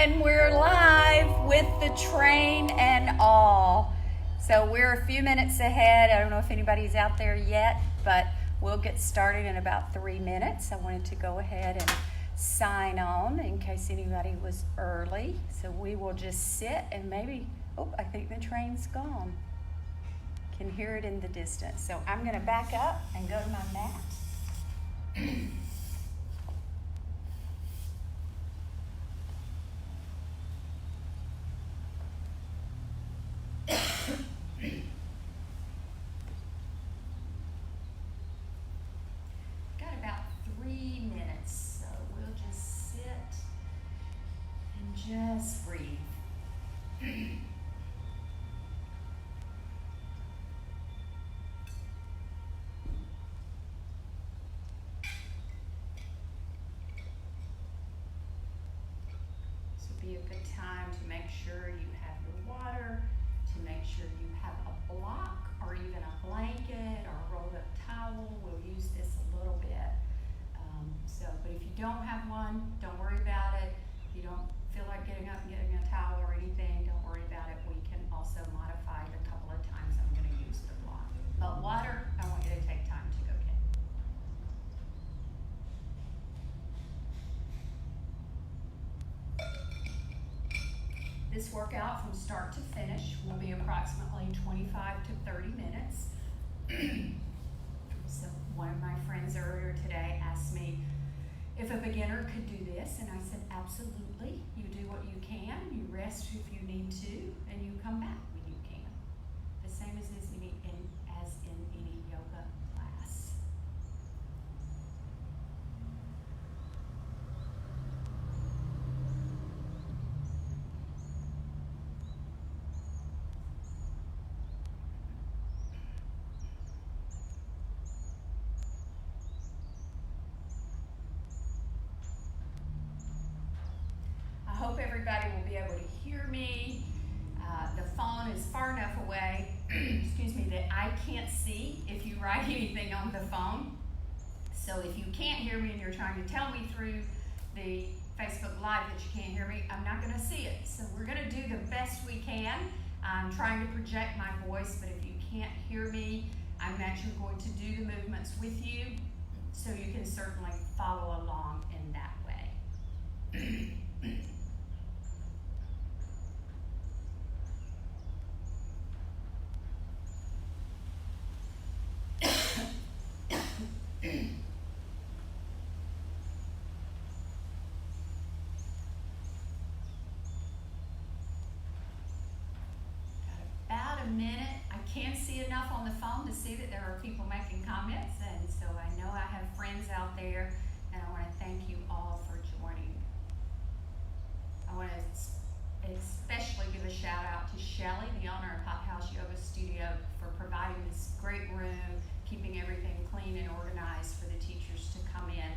And we're live with the train and all. So we're a few minutes ahead. I don't know if anybody's out there yet, but we'll get started in about 3 minutes. I wanted to go ahead and sign on in case anybody was early. So we will just sit and maybe, I think the train's gone. Can hear it in the distance. So I'm going to back up and go to my mat. Got about 3 minutes, so we'll just sit and just breathe. Be a good time to make sure you have your water, to make sure you have a block or even a blanket or a rolled up towel. We'll use this a little bit. But if you don't have one, don't worry about it. If you don't feel like getting up and getting a towel or anything, don't worry about it. We can also modify it a couple of times. I'm going to use the block. But water, I want you to take time to go get. This workout from start to finish will be approximately 25 to 30 minutes. So one of my friends earlier today asked me if a beginner could do this, and I said, absolutely. You do what you can, you rest if you need to, and you come back when you can. The same as in any yoga class. I hope everybody will be able to hear me. The phone is far enough away, excuse me, that I can't see if you write anything on the phone. So if you can't hear me and you're trying to tell me through the Facebook Live that you can't hear me, I'm not going to see it. So we're going to do the best we can. I'm trying to project my voice, but if you can't hear me, I'm actually going to do the movements with you, so you can certainly follow along in that way. About a minute. I can't see enough on the phone to see that there are people making comments, and so I know I have friends out there, and I want to thank you all for joining. I want to especially give a shout out to Shelly, the owner of Hot House Yoga Studio, for providing this great room, keeping everything clean and organized for the teachers to come in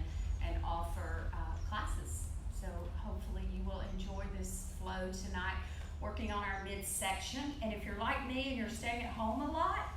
and offer classes. So hopefully you will enjoy this flow tonight, working on our midsection. And if you're like me and you're staying at home a lot,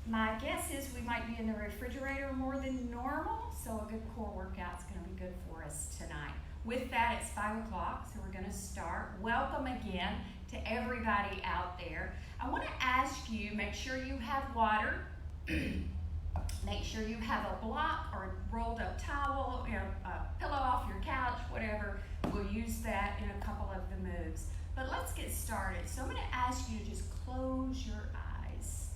my guess is we might be in the refrigerator more than normal, so a good core workout's going to be good for us tonight. With that, it's 5 o'clock, so we're going to start. Welcome again to everybody out there. I want to ask you, make sure you have water, make sure you have a block or rolled up towel, a pillow off your couch, whatever. We'll use that in a couple of the moves. But let's get started. So I'm going to ask you to just close your eyes.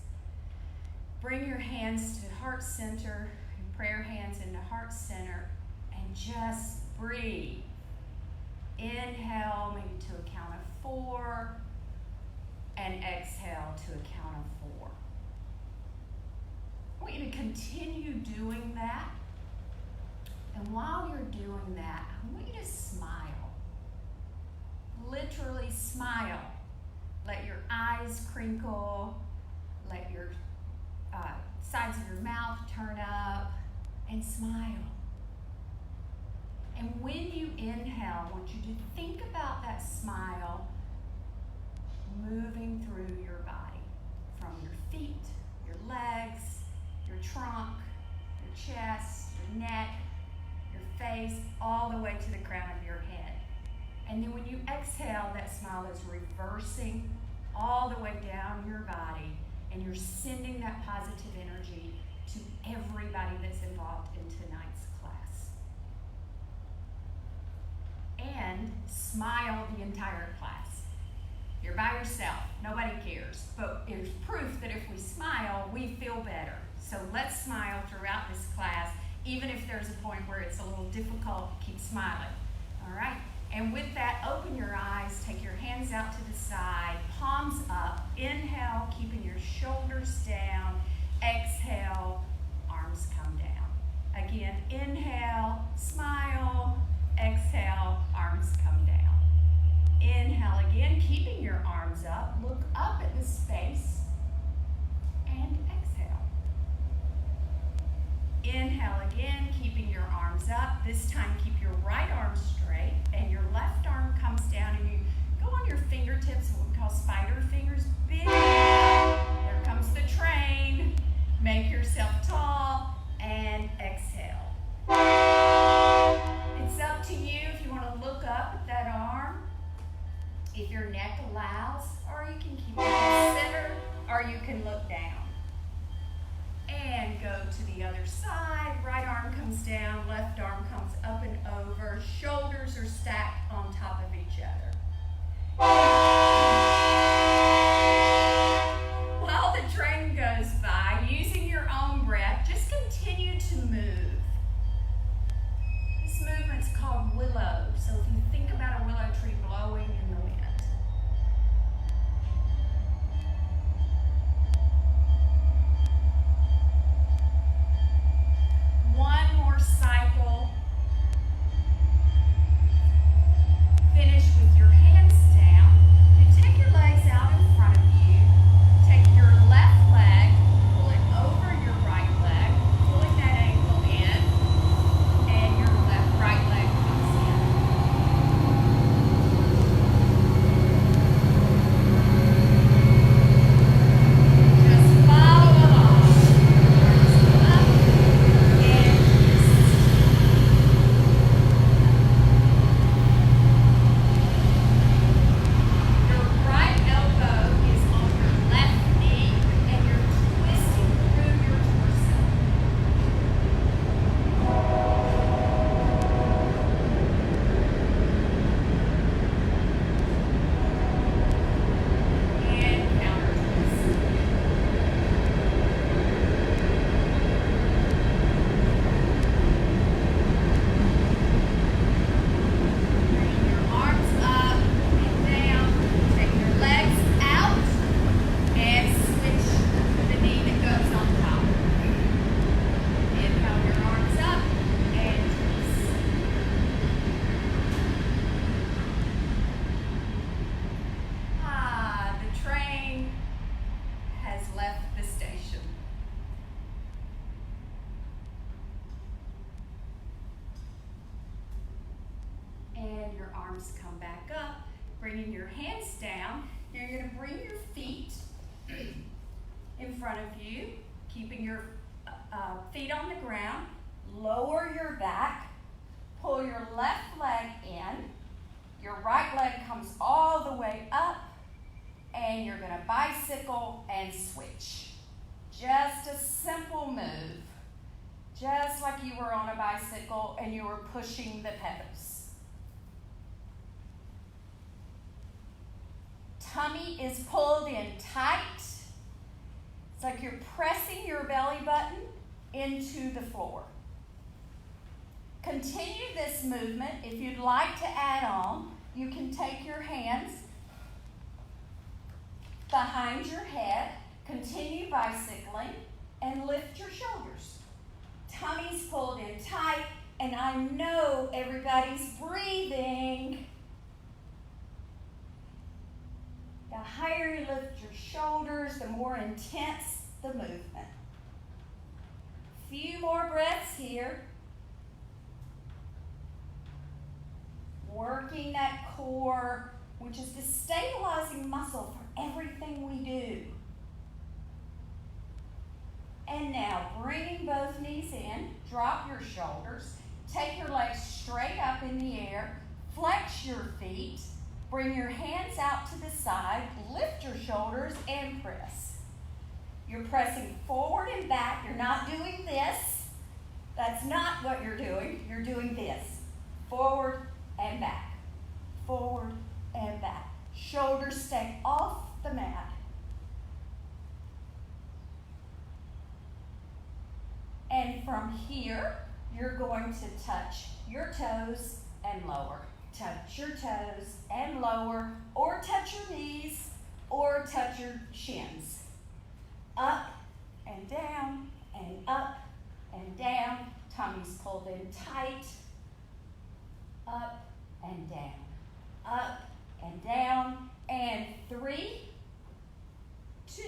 Bring your hands to heart center, your prayer hands into heart center, and just breathe. Inhale, maybe to a count of 4, and exhale to a count of 4. I want you to continue doing that. And while you're doing that, I want you to smile. Literally smile. Let your eyes crinkle. Let your sides of your mouth turn up and smile. And when you inhale, I want you to think about that smile moving through your body, from your feet, your legs, your trunk, your chest, your neck, your face, all the way to the crown of your head. And then when you exhale, that smile is reversing all the way down your body, and you're sending that positive energy to everybody that's involved in tonight's class. And smile the entire class. You're by yourself, nobody cares, but there's proof that if we smile, we feel better. So let's smile throughout this class, even if there's a point where it's a little difficult, keep smiling, all right? And with that, open your eyes, take your hands out to the side, palms up, inhale, keeping your shoulders down, exhale, arms come down. Again, inhale, smile, exhale, arms come down. Inhale again, keeping your arms up, look up at the space, and exhale. Inhale again, keeping your arms up. This time, keep your right arm straight, and your left arm comes down, and you go on your fingertips, what we call spider fingers. Big. There comes the train. Make yourself tall, and exhale. It's up to you if you want to look up at that arm, if your neck allows, or you can keep it in the center, or you can look down. And go to the other side. Right arm comes down, left arm comes up and over. Shoulders are stacked on top of each other. While the train goes by, using your own breath, just continue to move. This movement's called willow. So if you think about a willow tree blowing in the wind. One more cycle. Finish with your hands down. And take your legs out in front of you. Take your left leg, pull it over your right leg, pulling that ankle in, and your right leg comes in. Just follow along. Arms up and your right elbow is on your left knee, and you're twisting through your torso. And counter twist. Bring your arms up and down. Take your legs out and switch the knee that goes on top. Inhale your arms up and twist. The train has left the station. And your arms come back up, bringing your hands down. You're going to bring your feet in front of you, keeping your feet on the ground. Lower your back, pull your left leg in. Your right leg comes all the way up, and you're going to bicycle and switch. Just a simple move, just like you were on a bicycle and you were pushing the pedals. Tummy is pulled in tight. It's like you're pressing your belly button into the floor. Continue this movement. If you'd like to add on, you can take your hands behind your head, continue bicycling, and lift your shoulders. Tummy's pulled in tight, and I know everybody's breathing. The higher you lift your shoulders, the more intense the movement. Few more breaths here. Working that core, which is the stabilizing muscle for everything we do. And now, bringing both knees in, drop your shoulders, take your legs straight up in the air, Flex your feet. Bring your hands out to the side. Lift your shoulders and press. You're pressing forward and back. You're not doing this. That's not what you're doing. You're doing this. Forward and back. Forward and back. Shoulders stay off the mat. And from here, you're going to touch your toes and lower. Touch your toes and lower, or touch your knees, or touch your shins. Up and down, and up and down. Tummy's pulled in tight. Up and down. Up and down. And 3, 2,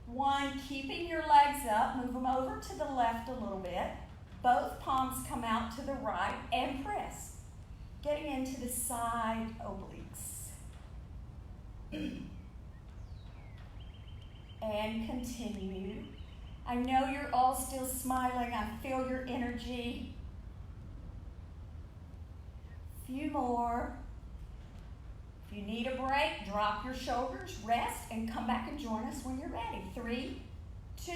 1. Keeping your legs up. Move them over to the left a little bit. Both palms come out to the right and press. Getting into the side obliques. And continue. I know you're all still smiling. I feel your energy. Few more. If you need a break, drop your shoulders, rest, and come back and join us when you're ready. 3, 2,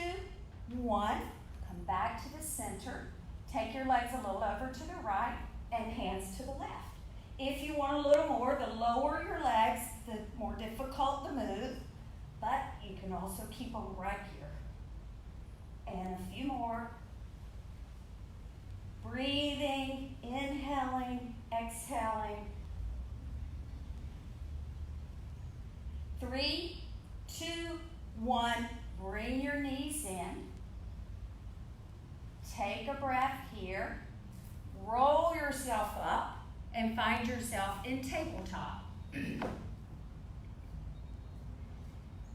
1. Come back to the center. Take your legs a little over to the right and hands to the left. If you want a little more, the lower your legs, the more difficult the move, but you can also keep them right here. And a few more. Breathing, inhaling, exhaling. 3, 2, 1. Bring your knees in. Take a breath here. Roll yourself up and find yourself in tabletop.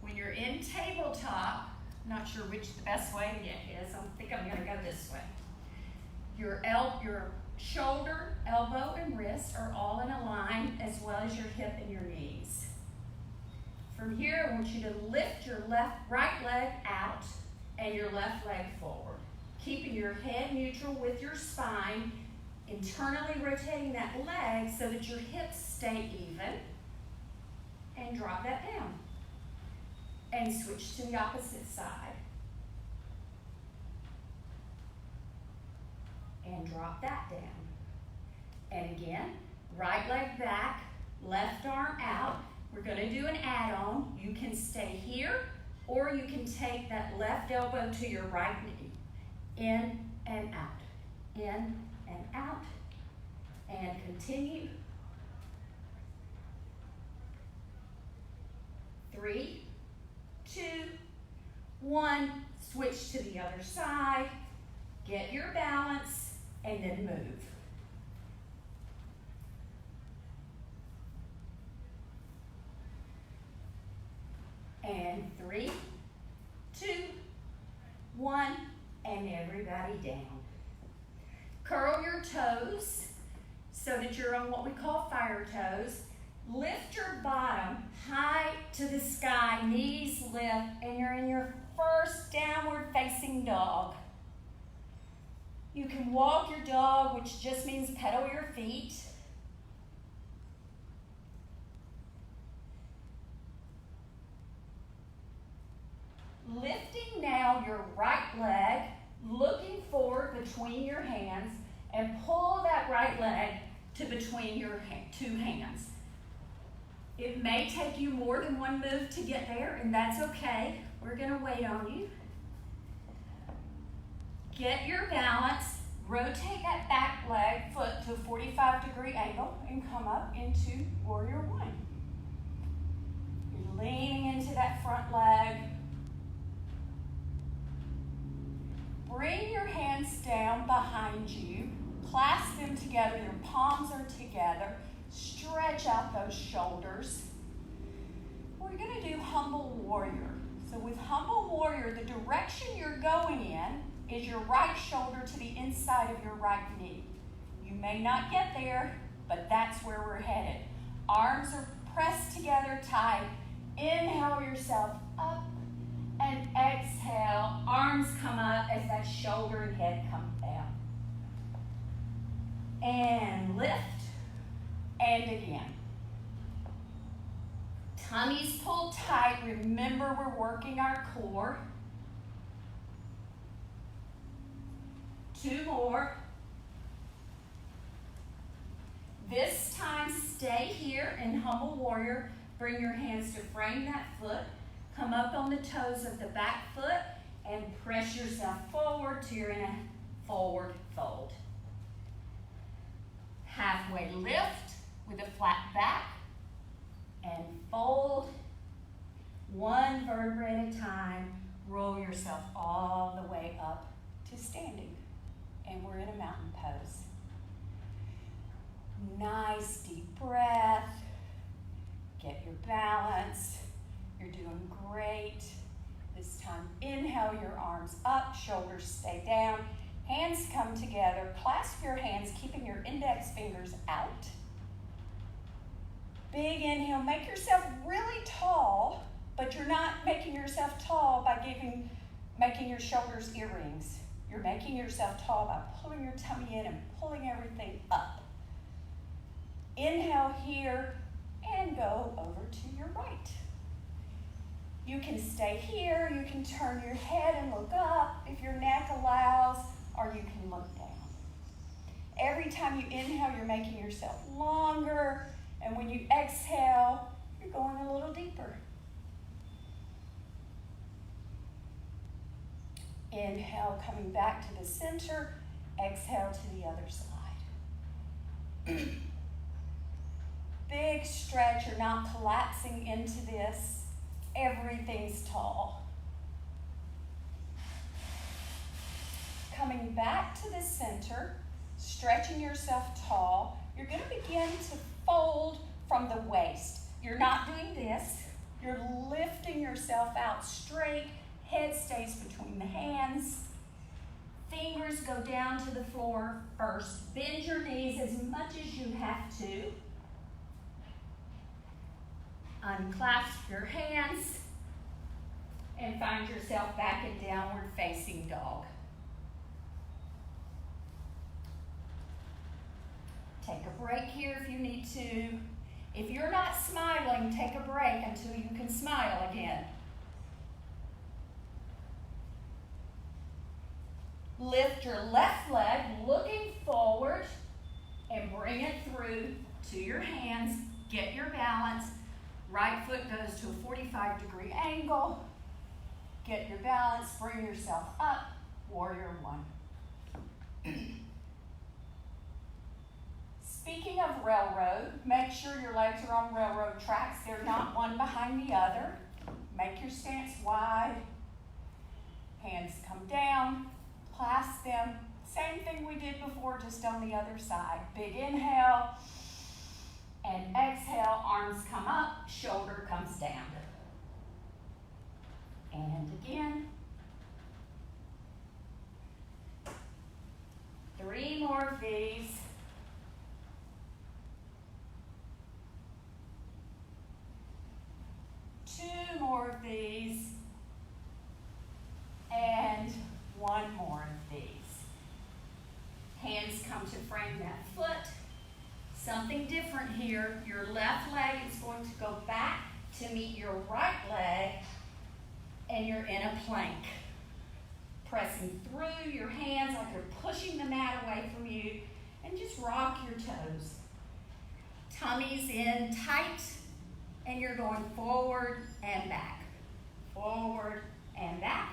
When you're in tabletop, not sure which the best way to get is. I think I'm going to go this way. Your shoulder, elbow, and wrist are all in a line, as well as your hip and your knees. From here, I want you to lift your right leg out and your left leg forward, keeping your head neutral with your spine, internally rotating that leg so that your hips stay even, and drop that down. And switch to the opposite side. And drop that down. And again, right leg back, left arm out. We're going to do an add-on. You can stay here, or you can take that left elbow to your right knee. In and out. In and out. And continue. 3, 2, 1. Switch to the other side. Get your balance, and then move. And 3, 2, 1, and everybody down. Curl your toes so that you're on what we call fire toes. Lift your bottom high to the sky, knees lift, and you're in your first downward facing dog. You can walk your dog, which just means pedal your feet. Lifting now your right leg, looking forward between your hands, and pull that right leg to between your two hands. It may take you more than one move to get there, and that's okay. We're going to wait on you. Get your balance. Rotate that back leg, foot to a 45-degree angle, and come up into Warrior One. You're leaning into that front leg. Bring your hands down behind you. Clasp them together. Your palms are together. Stretch out those shoulders. We're going to do Humble Warrior. So with Humble Warrior, the direction you're going in is your right shoulder to the inside of your right knee. You may not get there, but that's where we're headed. Arms are pressed together tight. Inhale yourself up and exhale. Arms come up as that shoulder and head come down. And lift. And again. Tummies pulled tight. Remember, we're working our core. 2 more. This time, stay here in Humble Warrior. Bring your hands to frame that foot. Come up on the toes of the back foot and press yourself forward till you're in a forward fold. Halfway lift with a flat back and fold. 1 vertebra at a time. Roll yourself all the way up to standing. And we're in a mountain pose. Nice deep breath. Get your balance. You're doing great. This time, inhale your arms up, shoulders stay down. Hands come together. Clasp your hands, keeping your index fingers out. Big inhale. Make yourself really tall, but you're not making yourself tall by making your shoulders earrings. You're making yourself tall by pulling your tummy in and pulling everything up. Inhale here and go over to your right. You can stay here, you can turn your head and look up if your neck allows, or you can look down. Every time you inhale, you're making yourself longer, and when you exhale, you're going a little deeper. Inhale, coming back to the center. Exhale to the other side. Big stretch. You're not collapsing into this. Everything's tall. Coming back to the center, stretching yourself tall. You're going to begin to fold from the waist. You're not doing this. You're lifting yourself out straight. Head stays between the hands. Fingers go down to the floor first. Bend your knees as much as you have to. Unclasp your hands and find yourself back in downward facing dog. Take a break here if you need to. If you're not smiling, take a break until you can smile again. Lift your left leg, looking forward, and bring it through to your hands. Get your balance. Right foot goes to a 45-degree angle. Get your balance, bring yourself up. Warrior 1. Speaking of railroad, make sure your legs are on railroad tracks. They're not one behind the other. Make your stance wide. Hands come down. Clasp them. Same thing we did before, just on the other side. Big inhale and exhale. Arms come up, shoulder comes down. And again. 3 more of these. 2 more of these. And 1 more of these. Hands come to frame that foot. Something different here. Your left leg is going to go back to meet your right leg, and you're in a plank. Pressing through your hands like you're pushing the mat away from you, and just rock your toes. Tummy's in tight, and you're going forward and back. Forward and back.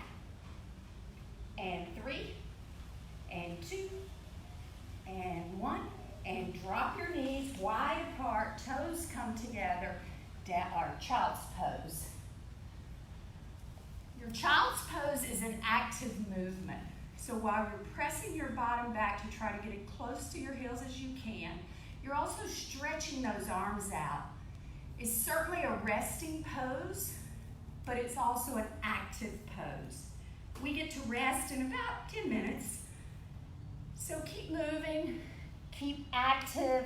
And 3, and 2, and 1, and drop your knees wide apart, toes come together, our child's pose. Your child's pose is an active movement. So while you're pressing your bottom back to try to get it close to your heels as you can, you're also stretching those arms out. It's certainly a resting pose, but it's also an active pose. We get to rest in about 10 minutes. So keep moving, keep active.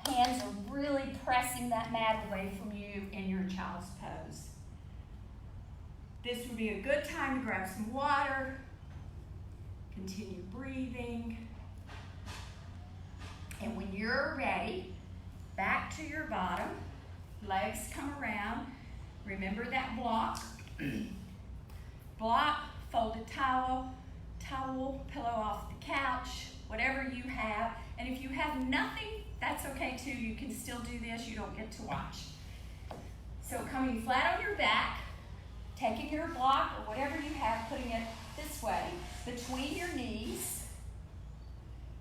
Hands are really pressing that mat away from you in your child's pose. This would be a good time to grab some water. Continue breathing. And when you're ready, back to your bottom. Legs come around. Remember that block. Block, folded towel, pillow off the couch, whatever you have. And if you have nothing, that's okay too. You can still do this. You don't get to watch. So coming flat on your back, taking your block or whatever you have, putting it this way, between your knees.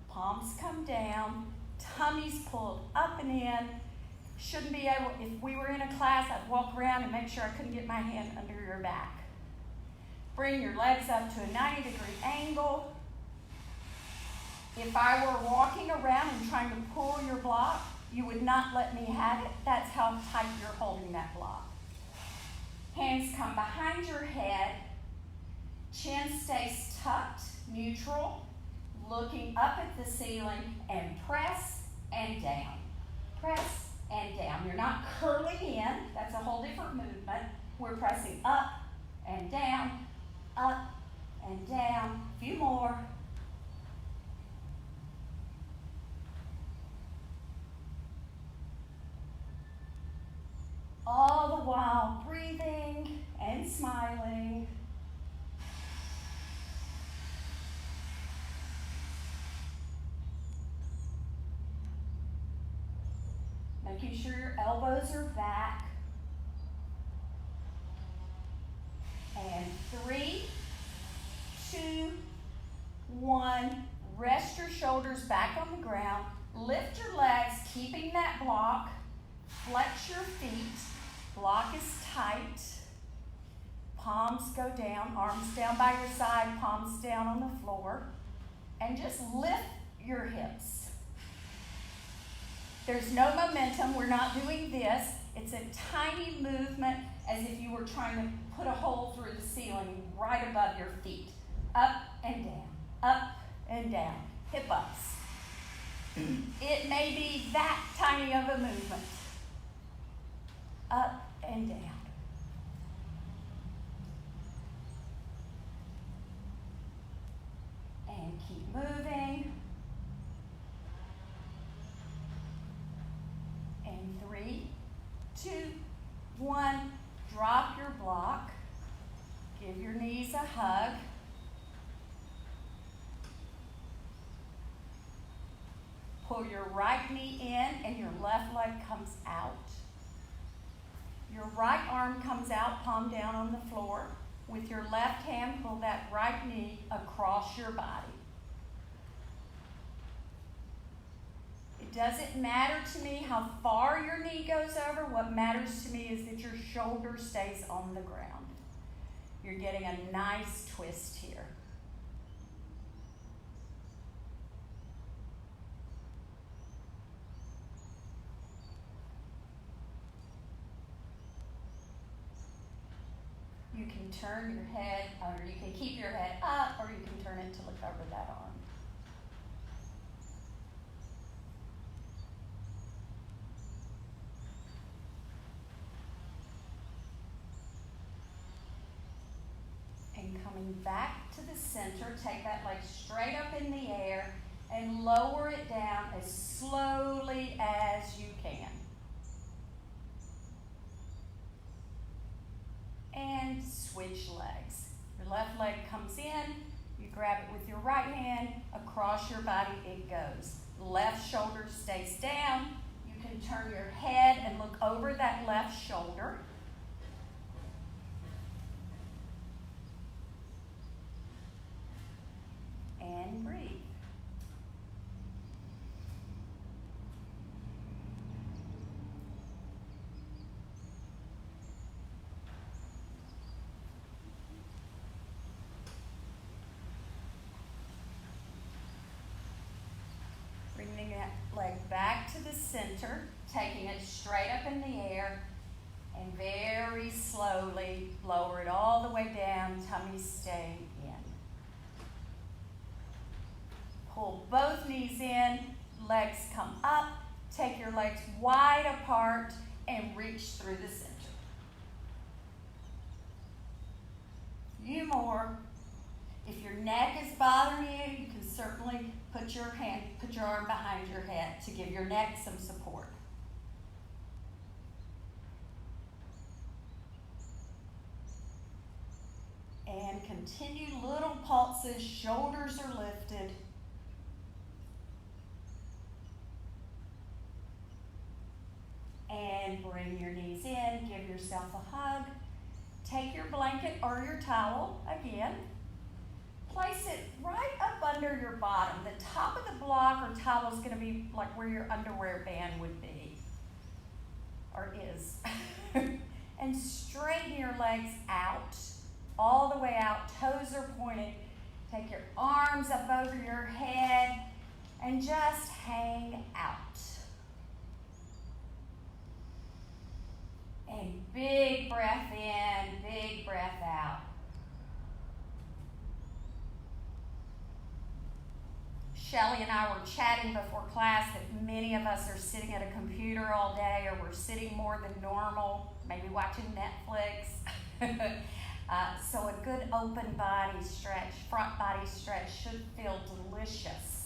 Palms come down, tummy's pulled up and in. Shouldn't be able, if we were in a class, I'd walk around and make sure I couldn't get my hand under your back. Bring your legs up to a 90-degree angle. If I were walking around and trying to pull your block, you would not let me have it. That's how tight you're holding that block. Hands come behind your head. Chin stays tucked, neutral, looking up at the ceiling, and press and down. Press and down. You're not curling in. That's a whole different movement. We're pressing up and down, up and down. A few more. All the while breathing and smiling. Making sure your elbows are back. And 3, 2, 1. Rest your shoulders back on the ground. Lift your legs, keeping that block. Flex your feet. Block is tight. Palms go down, arms down by your side, palms down on the floor. And just lift your hips. There's no momentum. We're not doing this. It's a tiny movement as if you were trying to put a hole through the ceiling right above your feet. Up and down, up and down. Hip ups. It may be that tiny of a movement. Up and down. And keep moving. And 3, 2, 1. Drop your block. Give your knees a hug. Pull your right knee in and your left leg comes out. Your right arm comes out, palm down on the floor. With your left hand, pull that right knee across your body. It doesn't matter to me how far your knee goes over. What matters to me is that your shoulder stays on the ground. You're getting a nice twist here. You can turn your head, or you can keep your head up, or you can turn it to look over that arm. And coming back to the center, take that leg straight up in the air and lower it down as slowly as you can. And switch legs. Your left leg comes in, you grab it with your right hand, across your body it goes. Left shoulder stays down. You can turn your head and look over that left shoulder. And breathe. Bringing that leg back to the center, taking it straight up in the air, and very slowly lower it all the way down, tummy staying in. Pull both knees in, legs come up, take your legs wide apart, and reach through the center. Few more. If your neck is bothering you, you can certainly put your arm behind your head to give your neck some support. And continue little pulses, shoulders are lifted. And bring your knees in, give yourself a hug. Take your blanket or your towel again. Place it right up under your bottom. The top of the block or towel is going to be like where your underwear band would be, or is. And straighten your legs out, all the way out, toes are pointed. Take your arms up over your head and just hang out. And big breath in, big breath out. Shelly and I were chatting before class that many of us are sitting at a computer all day, or we're sitting more than normal, maybe watching Netflix. So a good open body stretch, front body stretch should feel delicious.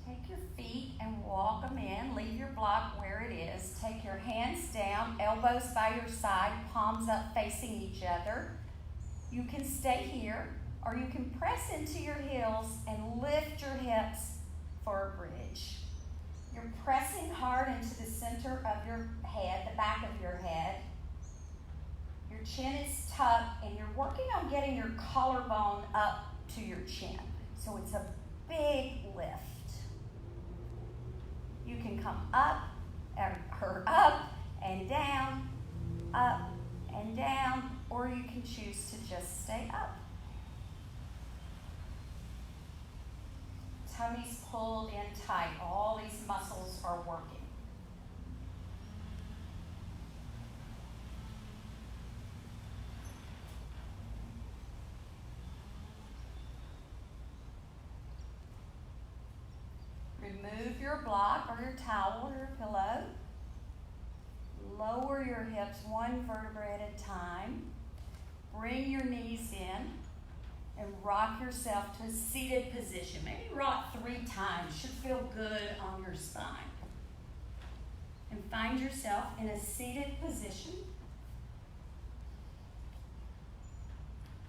Take your feet and walk them in. Leave your block where it is. Take your hands down, elbows by your side, palms up facing each other. You can stay here, or you can press into your heels and lift your hips for a bridge. You're pressing hard into the center of your head, the back of your head. Your chin is tucked, and you're working on getting your collarbone up to your chin. So it's a big lift. You can come up and down, up and down, or you can choose to just stay up. Tummy's pulled in tight. All these muscles are working. Remove your block or your towel or your pillow. Lower your hips one vertebra at a time. Bring your knees in and rock yourself to a seated position. Maybe rock 3 times. Should feel good on your spine. And find yourself in a seated position.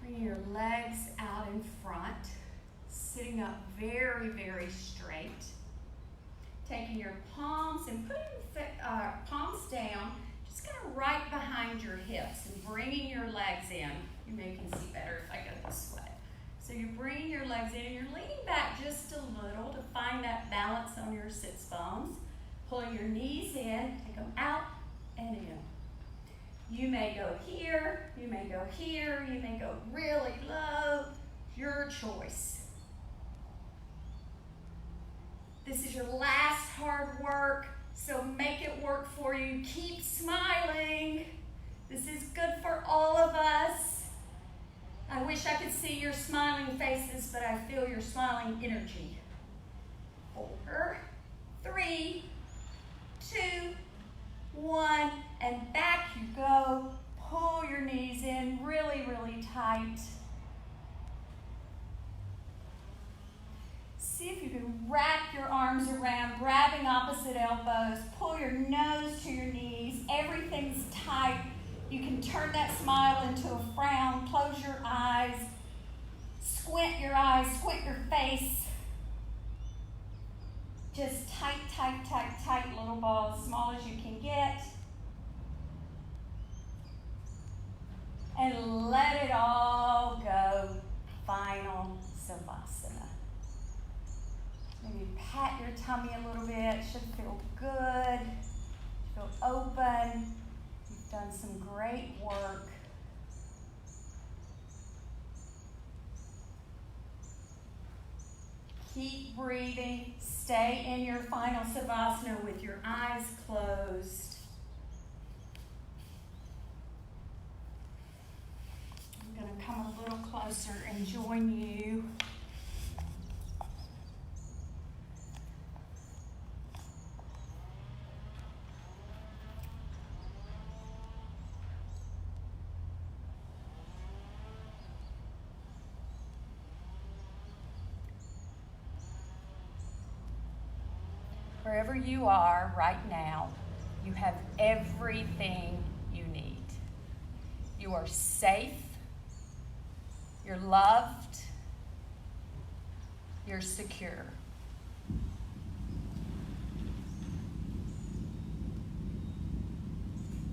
Bring your legs out in front, sitting up very, very straight. Taking your palms and putting palms down, just kind of right behind your hips and bringing your legs in. You may can see better if I go this way. So you're bringing your legs in and you're leaning back just a little to find that balance on your sits bones. Pulling your knees in, take them out and in. You may go here, you may go here, you may go really low. Your choice. This is your last hard work, so make it work for you. Keep smiling. This is good for all of us. I wish I could see your smiling faces, but I feel your smiling energy. 4, 3, 2, 1, and back you go. Pull your knees in really, really tight. See if you can wrap your arms around, grabbing opposite elbows. Pull your nose to your knees. Everything's tight. You can turn that smile into a frown. Close your eyes. Squint your eyes. Squint your face. Just tight, tight, tight, tight little ball, as small as you can get. And let it all go. Final Savasana. Maybe pat your tummy a little bit. Should feel good. Feel open. You've done some great work. Keep breathing. Stay in your final Savasana with your eyes closed. I'm going to come a little closer and join you. Wherever you are right now, you have everything you need. You are safe. You're loved. You're secure.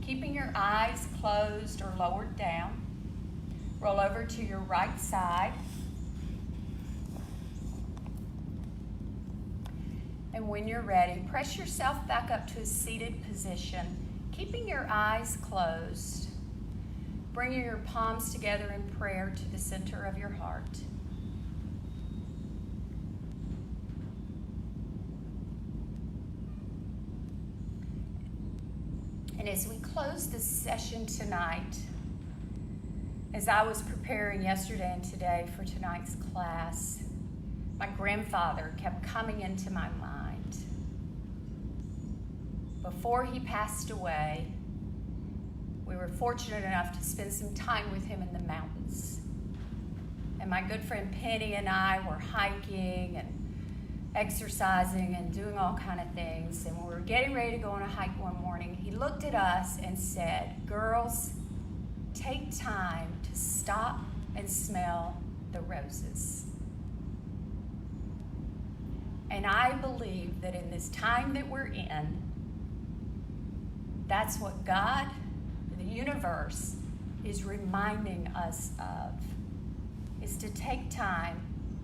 Keeping your eyes closed or lowered down, roll over to your right side. And when you're ready, press yourself back up to a seated position, keeping your eyes closed, bringing your palms together in prayer to the center of your heart. And as we close this session tonight, as I was preparing yesterday and today for tonight's class, my grandfather kept coming into my mind. Before he passed away, we were fortunate enough to spend some time with him in the mountains. And my good friend Penny and I were hiking and exercising and doing all kind of things. And when we were getting ready to go on a hike one morning, he looked at us and said, "Girls, take time to stop and smell the roses." And I believe that in this time that we're in, that's what God, the universe, is reminding us of, is to take time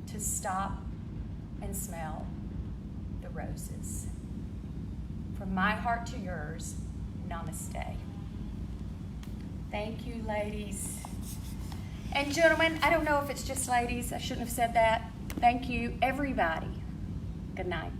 to stop and smell the roses. From my heart to yours, namaste. Thank you, ladies. And gentlemen, I don't know if it's just ladies, I shouldn't have said that. Thank you, everybody. Good night.